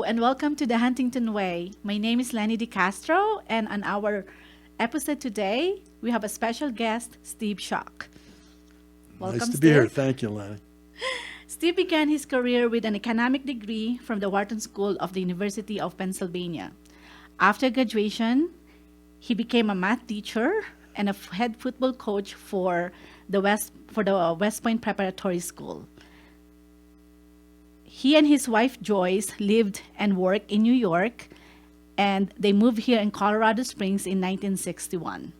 and welcome to the Huntington Way. My name is Lenie Castro, and on our episode today, we have a special guest, Steve Schuck. Nice Welcome, to be here. Steve. Thank you, Lenny. Steve began his career with an economic degree from the Wharton School of the University of Pennsylvania. After graduation, he became a math teacher and a head football coach for the WestPoint Preparatory School. He and his wife Joyce lived and worked in New York, and they moved here in Colorado Springs in 1961.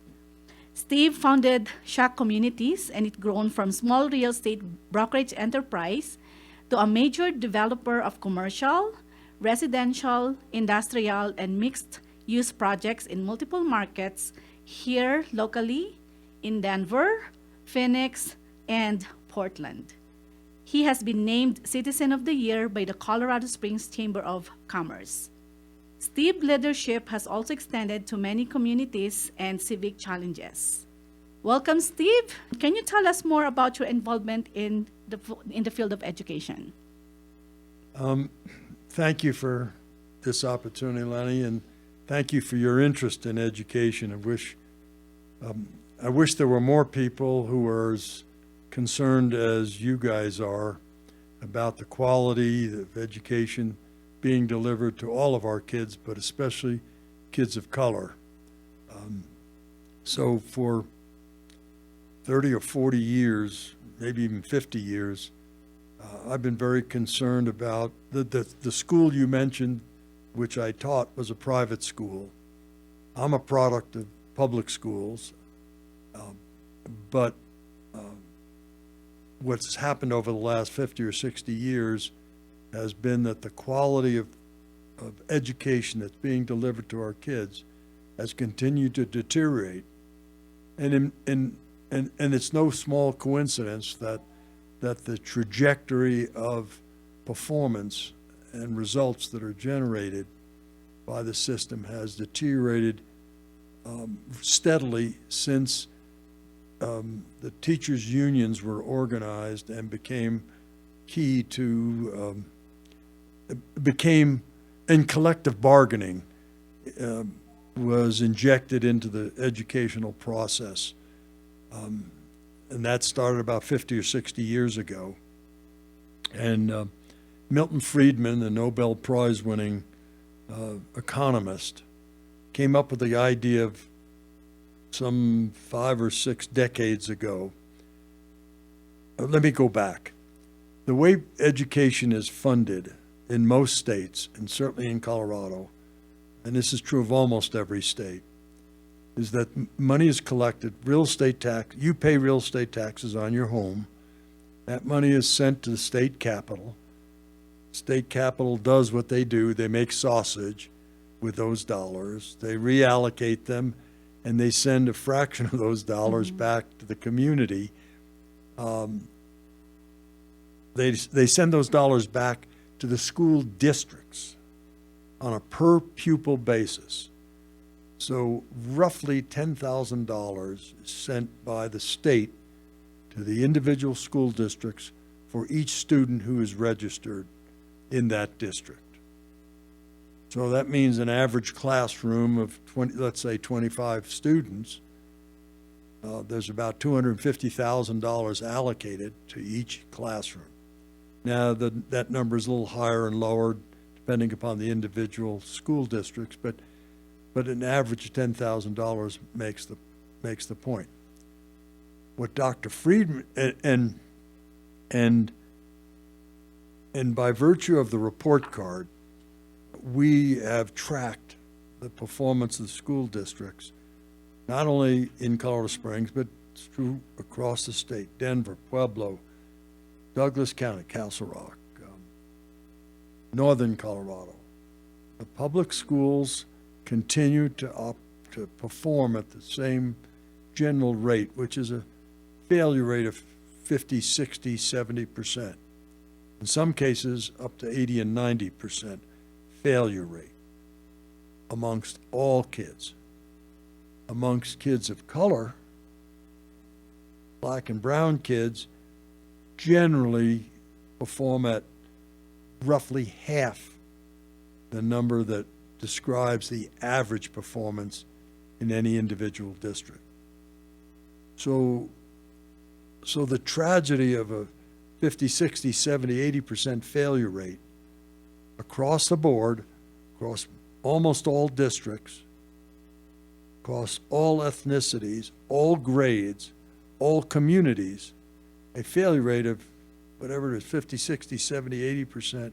Steve founded Schuck Communities, and it grown from small real estate brokerage enterprise to a major developer of commercial, residential, industrial, and mixed-use projects in multiple markets here locally in Denver, Phoenix, and Portland. He has been named Citizen of the Year by the Colorado Springs Chamber of Commerce. Steve's leadership has also extended to many communities and civic challenges. Welcome, Steve. Can you tell us more about your involvement in the field of education? Thank you for this opportunity, Lenny, and thank you for your interest in education. I wish there were more people who are as concerned as you guys are about the quality of education being delivered to all of our kids, but especially kids of color. So for 30 or 40 years, maybe even 50 years, I've been very concerned about the school you mentioned, which I taught, was a private school. I'm a product of public schools, but what's happened over the last 50 or 60 years has been that the quality of education that's being delivered to our kids has continued to deteriorate. And it's no small coincidence that the trajectory of performance and results that are generated by the system has deteriorated steadily since the teachers' unions were organized and became key to, and collective bargaining was injected into the educational process. And that started about 50 or 60 years ago. And Milton Friedman, the Nobel Prize-winning economist, came up with the idea of some 5 or 6 decades ago. Let me go back. The way education is funded in most states, and certainly in Colorado, and this is true of almost every state, is that money is collected, real estate tax, you pay real estate taxes on your home. That money is sent to the state capitol. State capitol does what they do. They make sausage with those dollars. They reallocate them, and they send a fraction of those dollars back to the community. They send those dollars back to the school districts on a per pupil basis. So roughly $10,000 is sent by the state to the individual school districts for each student who is registered in that district. So that means an average classroom of 20, let's say 25 students, there's about $250,000 allocated to each classroom. Now that number is a little higher and lower depending upon the individual school districts, but an average of $10,000 makes the point. What Dr. Friedman and by virtue of the report card, we have tracked the performance of the school districts, not only in Colorado Springs, but it's true across the state: Denver, Pueblo, Douglas County, Castle Rock, Northern Colorado. The public schools continue to perform at the same general rate, which is a failure rate of 50, 60, 70%. In some cases, up to 80 and 90% failure rate amongst all kids. Amongst kids of color, black and brown kids generally perform at roughly half the number that describes the average performance in any individual district. So the tragedy of a 50, 60, 70, 80% failure rate across the board, across almost all districts, across all ethnicities, all grades, all communities, a failure rate of whatever it is, 50, 60, 70, 80%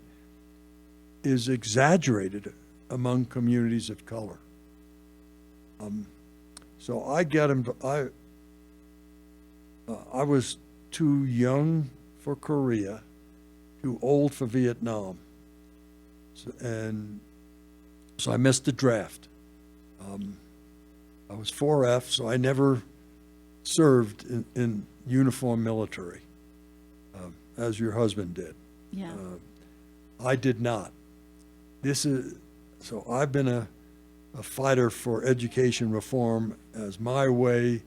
is exaggerated among communities of color. So I get him, I was too young for Korea, too old for Vietnam. So I missed the draft. I was 4F, so I never served in uniform military, as your husband did. Yeah. I did not. So I've been a fighter for education reform as my way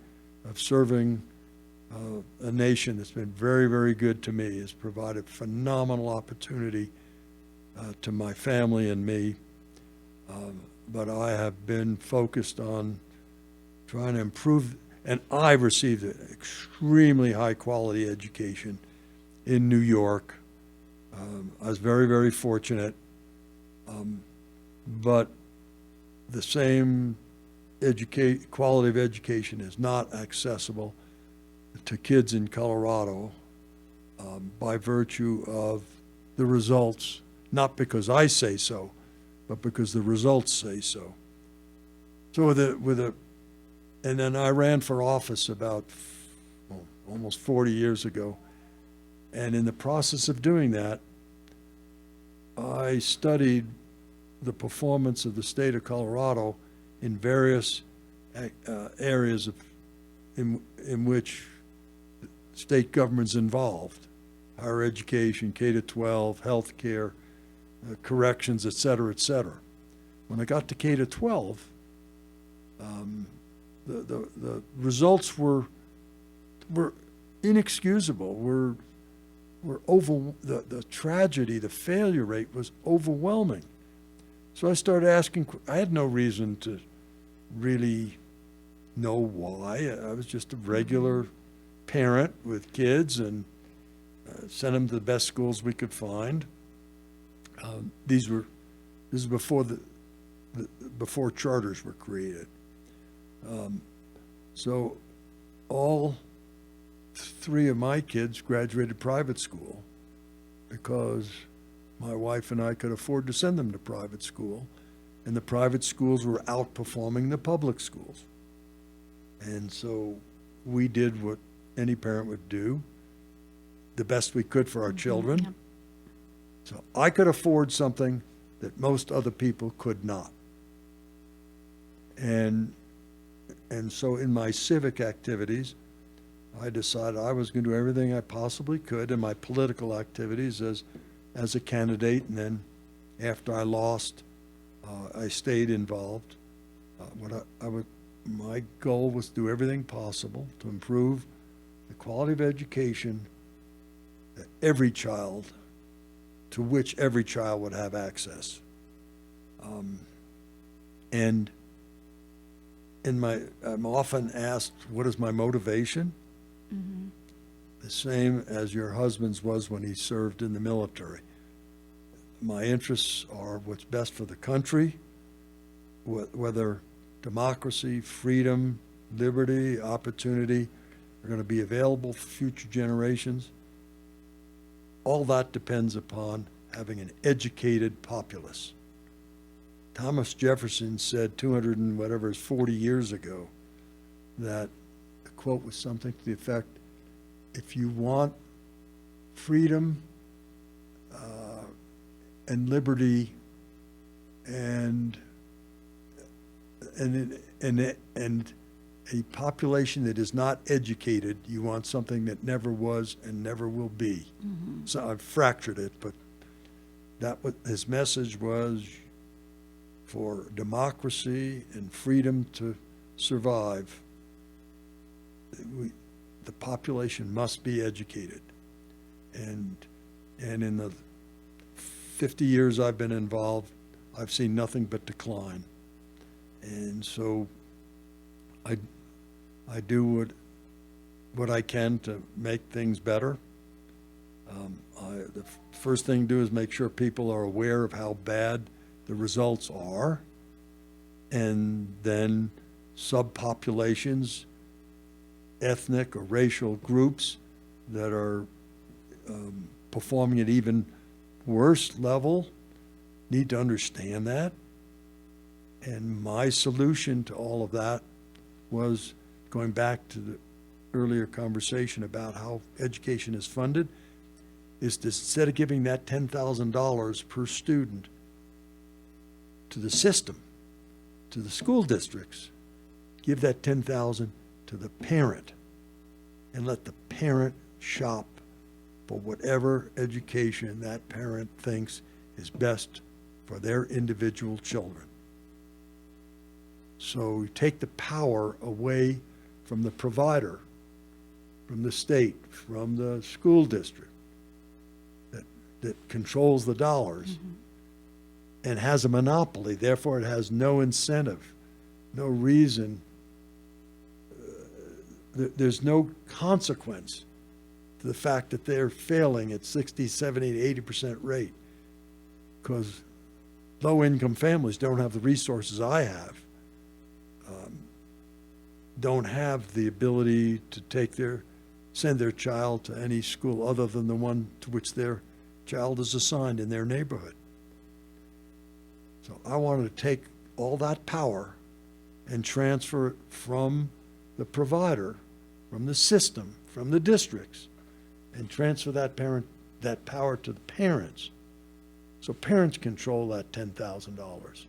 of serving a nation that's been very, very good to me, has provided phenomenal opportunity to my family and me. But I have been focused on trying to improve, and I received an extremely high quality education in New York. I was very, very fortunate. But the same quality of education is not accessible to kids in Colorado by virtue of the results, not because I say so, but because the results say so. So and then I ran for office about almost 40 years ago, and in the process of doing that, I studied the performance of the state of Colorado in various areas in which state government's involved: higher education, K-12, healthcare, corrections, et cetera, et cetera. When I got to K-12, the results were inexcusable. The tragedy, the failure rate was overwhelming. So I started asking. I had no reason to really know why. I was just a regular parent with kids, and sent them to the best schools we could find. This is before before charters were created. So all three of my kids graduated private school because my wife and I could afford to send them to private school, and the private schools were outperforming the public schools. And so we did what any parent would do, the best we could for our children. Yep. So I could afford something that most other people could not. And so in my civic activities, I decided I was going to do everything I possibly could in my political activities as a candidate, and then after I lost, I stayed involved. My goal was to do everything possible to improve the quality of education that to which every child would have access. And I'm often asked, what is my motivation? Mm-hmm. The same as your husband's was when he served in the military. My interests are what's best for the country, whether democracy, freedom, liberty, opportunity are going to be available for future generations. All that depends upon having an educated populace. Thomas Jefferson said 40 years ago that the quote was something to the effect, if you want freedom and liberty and a population that is not educated, you want something that never was and never will be. Mm-hmm. So I've fractured it, but his message was for democracy and freedom to survive. The population must be educated. And in the 50 years I've been involved, I've seen nothing but decline. And so I do what I can to make things better. The first thing to do is make sure people are aware of how bad the results are, and then subpopulations, ethnic or racial groups that are performing at even worse level need to understand that. And my solution to all of that was going back to the earlier conversation about how education is funded, is to, instead of giving that $10,000 per student to the system, to the school districts, give that $10,000 to the parent and let the parent shop for whatever education that parent thinks is best for their individual children. So you take the power away from the provider, from the state, from the school district that controls the dollars and has a monopoly. Therefore, it has no incentive, no reason. There's no consequence to the fact that they're failing at 60, 70, 80% rate, because low-income families don't have the resources I have, don't have the ability to send their child to any school other than the one to which their child is assigned in their neighborhood. So I wanted to take all that power and transfer it from the provider, from the system, from the districts, and transfer that power to the parents. So parents control that $10,000,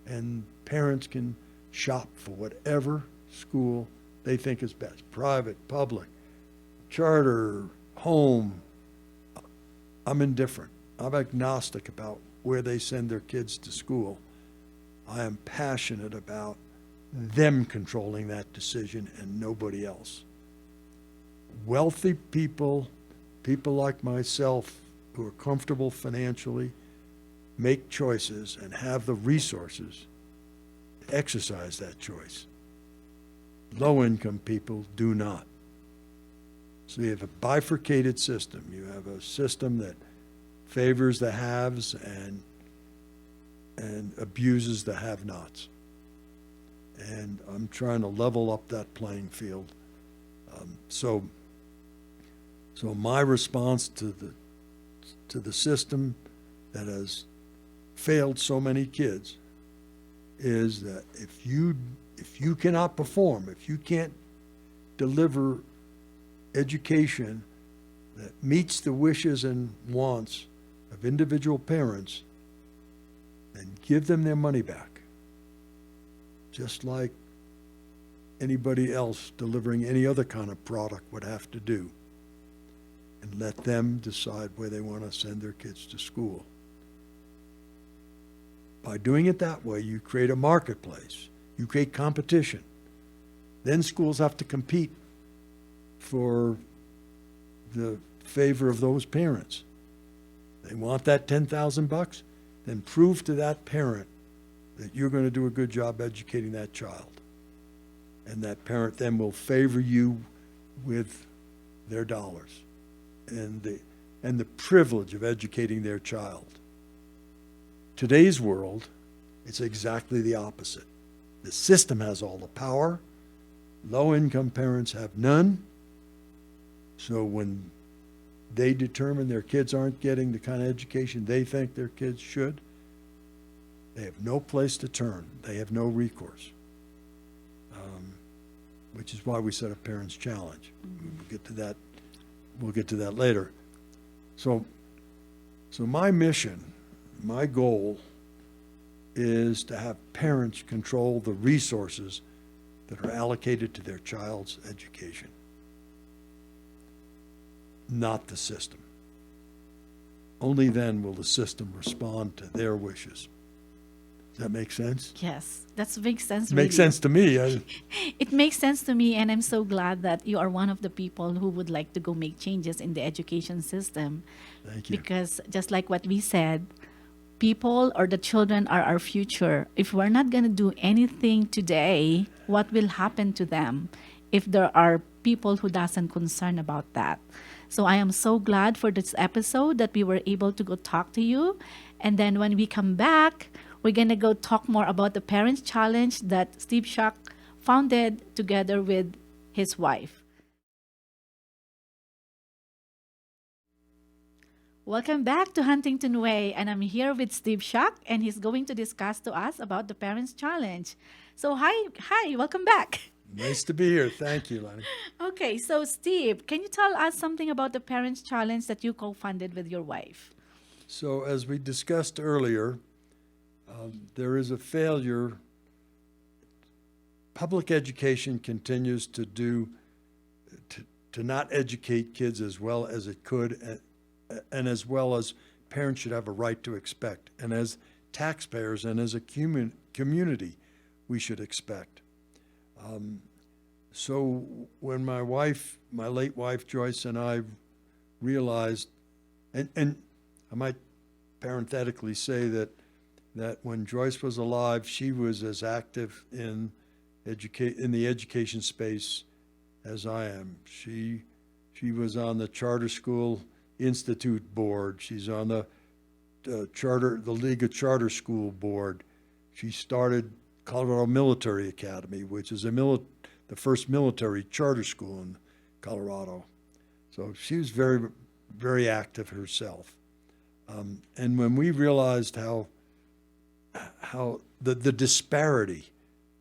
and parents can shop for whatever school they think is best, private, public, charter, home. I'm indifferent. I'm agnostic about where they send their kids to school. I am passionate about them controlling that decision and nobody else. Wealthy people, people like myself who are comfortable financially, make choices and have the resources to exercise that choice. Low-income people do not. So you have a bifurcated system. You have a system that favors the haves and abuses the have-nots. And I'm trying to level up that playing field. So my response to the system that has failed so many kids is that if you cannot perform, if you can't deliver education that meets the wishes and wants of individual parents, then give them their money back. Just like anybody else delivering any other kind of product would have to do. And let them decide where they want to send their kids to school. By doing it that way, you create a marketplace. You create competition. Then schools have to compete for the favor of those parents. They want that $10,000, then prove to that parent that you're going to do a good job educating that child. And that parent then will favor you with their dollars and the privilege of educating their child. Today's world, it's exactly the opposite. The system has all the power. Low-income parents have none. So when they determine their kids aren't getting the kind of education they think their kids should, they have no place to turn. They have no recourse, which is why we set a Parents' Challenge. We'll get to that. We'll get to that later. So my mission, my goal, is to have parents control the resources that are allocated to their child's education, not the system. Only then will the system respond to their wishes. Does that make sense? Yes, that makes sense. Makes really. sense to me. It makes sense to me, and I'm so glad that you are one of the people who would like to go make changes in the education system. Thank you. Because just like what we said, people or the children are our future. If we're not going to do anything today, what will happen to them if there are people who doesn't concern about that? So I am so glad for this episode that we were able to go talk to you. And then when we come back, we're going to go talk more about the Parents Challenge that Steve Schuck founded together with his wife. Welcome back to Huntington Way, and I'm here with Steve Schuck, and he's going to discuss to us about the Parents Challenge. So hi, welcome back. Nice to be here. Thank you, Lenie. Okay, so Steve, can you tell us something about the Parents Challenge that you co-funded with your wife? So as we discussed earlier, there is a failure. Public education continues to not educate kids as well as it could, and as well as parents should have a right to expect, and as taxpayers and as a community we should expect. So when my late wife Joyce and I realized, and I might parenthetically say that when Joyce was alive, she was as active in the education space as I am. She was on the Charter School Institute board. She's on the League of Charter School board. She started Colorado Military Academy, which is the first military charter school in Colorado. So she was very, very active herself. And when we realized how the disparity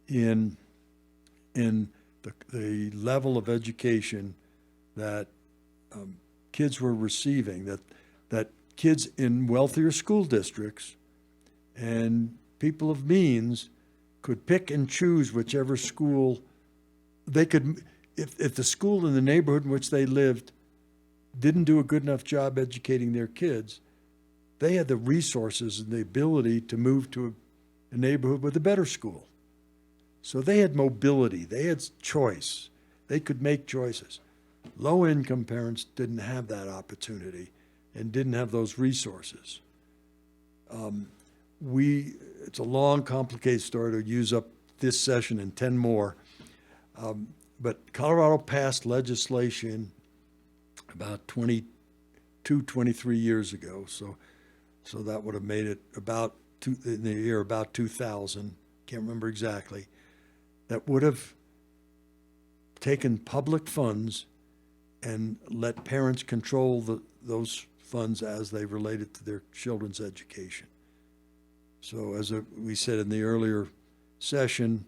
in the level of education that kids were receiving, that kids in wealthier school districts and people of means could pick and choose whichever school they could. If the school in the neighborhood in which they lived didn't do a good enough job educating their kids, they had the resources and the ability to move to a neighborhood with a better school. So they had mobility, they had choice, they could make choices. Low-income parents didn't have that opportunity and didn't have those resources. It's a long, complicated story to use up this session and 10 more. But Colorado passed legislation about 23 years ago. So that would have made it in the year about 2000, can't remember exactly, that would have taken public funds and let parents control those funds as they related to their children's education. So as we said in the earlier session,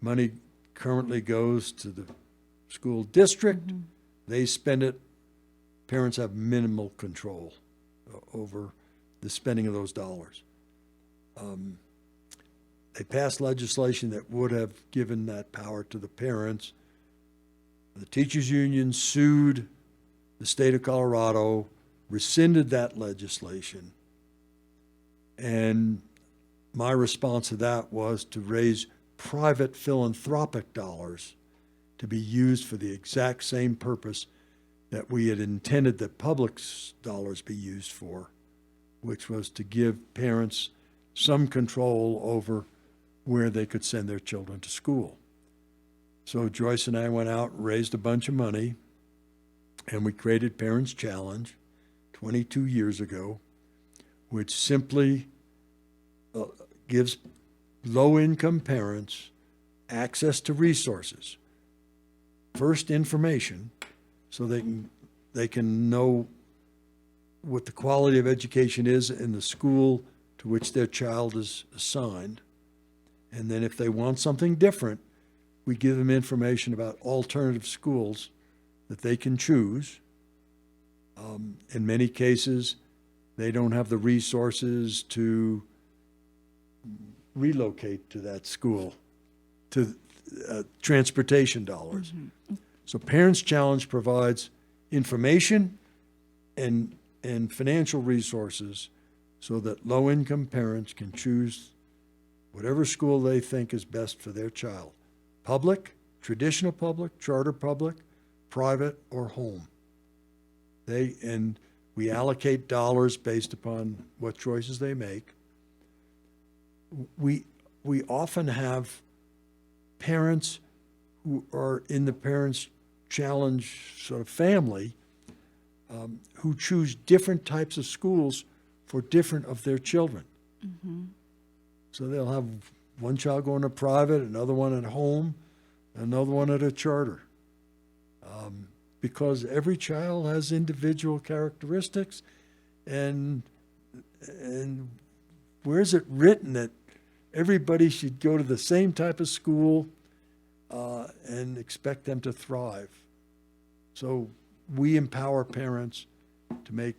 money currently goes to the school district. Mm-hmm. They spend it. Parents have minimal control over the spending of those dollars. They passed legislation that would have given that power to the parents. The teachers union sued the state of Colorado, rescinded that legislation, and my response to that was to raise private philanthropic dollars to be used for the exact same purpose that we had intended that public dollars be used for, which was to give parents some control over where they could send their children to school. So Joyce and I went out and raised a bunch of money, and we created Parents Challenge 22 years ago, which simply gives low-income parents access to resources. First, information, so they can know what the quality of education is in the school to which their child is assigned. And then if they want something different, we give them information about alternative schools that they can choose. In many cases, they don't have the resources to relocate to that school, to transportation dollars. Mm-hmm. So Parents Challenge provides information and financial resources so that low-income parents can choose whatever school they think is best for their child. Public, traditional public, charter public, private, or home. And we allocate dollars based upon what choices they make. we often have parents who are in the Parents Challenge sort of family who choose different types of schools for different of their children. So they'll have one child going to private, another one at home, another one at a charter. Because every child has individual characteristics, and where's it written that everybody should go to the same type of school and expect them to thrive? So we empower parents to make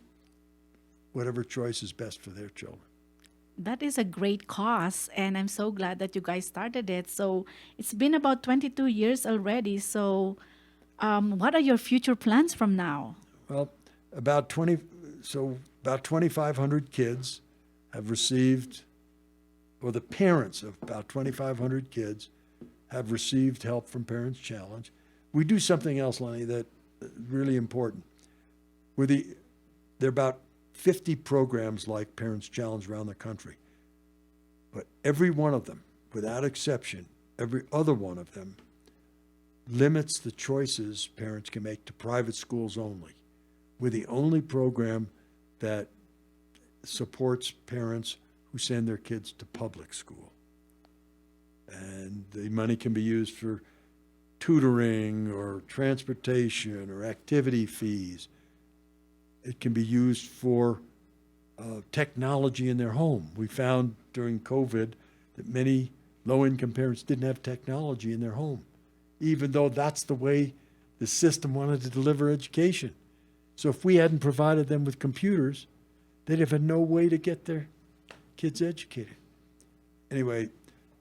whatever choice is best for their children. That is a great cause, and I'm so glad that you guys started it. So it's been about 22 years already. So what are your future plans from now? Well, about 2,500 kids have received, or the parents of about 2,500 kids have received help from Parents Challenge. We do something else, Lenny, that really important. There are about 50 programs like Parents Challenge around the country. But every one of them, without exception, every other one of them, limits the choices parents can make to private schools only. We're the only program that supports parents who send their kids to public school. And the money can be used for tutoring or transportation or activity fees. It can be used for technology in their home. We found during COVID that many low-income parents didn't have technology in their home, even though that's the way the system wanted to deliver education. So if we hadn't provided them with computers, they'd have had no way to get their kids educated. Anyway,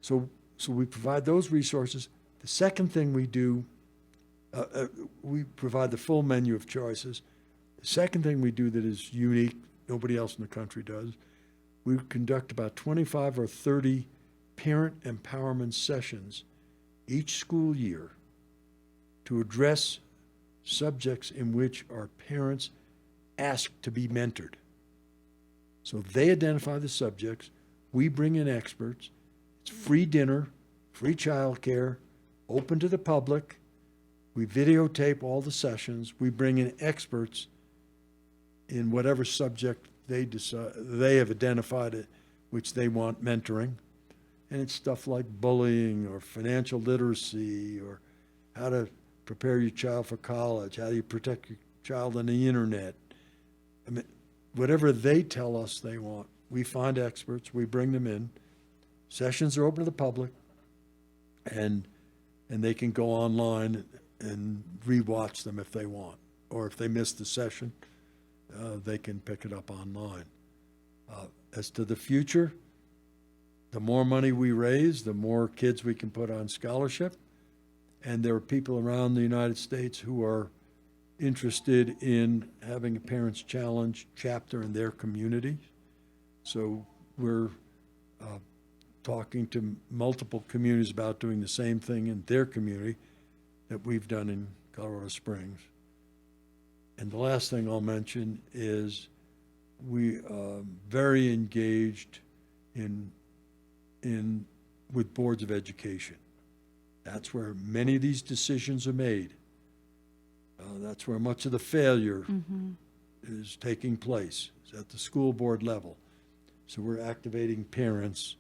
so we provide those resources. The second thing we do, we provide the full menu of choices. The second thing we do that is unique, nobody else in the country does, we conduct about 25 or 30 parent empowerment sessions each school year to address subjects in which our parents ask to be mentored. So they identify the subjects, we bring in experts, it's free dinner, free childcare, open to the public, we videotape all the sessions, we bring in experts in whatever subject they have identified it, which they want mentoring. And it's stuff like bullying or financial literacy or how to prepare your child for college, how do you protect your child on the internet. I mean, whatever they tell us they want, we find experts, we bring them in. Sessions are open to the public, and they can go online and rewatch them if they want. Or if they miss the session, they can pick it up online. As to the future, the more money we raise, the more kids we can put on scholarship. And there are people around the United States who are interested in having a Parents Challenge chapter in their community. So we're talking to multiple communities about doing the same thing in their community that we've done in Colorado Springs. And the last thing I'll mention is we are very engaged with boards of education. That's where many of these decisions are made. That's where much of the failure is taking place, is at the school board level. So we're activating parents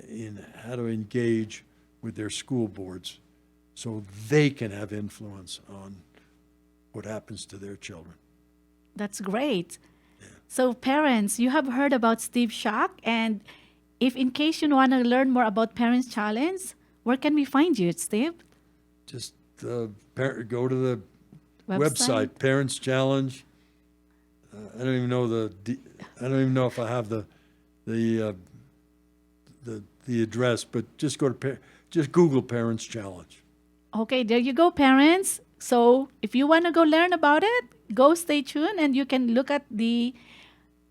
in how to engage with their school boards so they can have influence on what happens to their children. That's great. Yeah. So parents, you have heard about Steve Schuck, and if in case you want to learn more about Parents Challenge, where can we find you, Steve? Just go to the website Parents Challenge. I don't even know I don't even know if I have the address, but just just Google Parents Challenge. Okay, there you go, parents. So if you want to go learn about it, go stay tuned, and you can look at the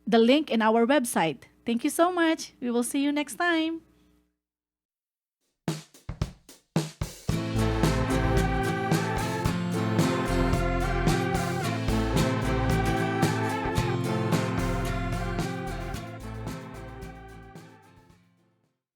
link in our website. Thank you so much. We will see you next time.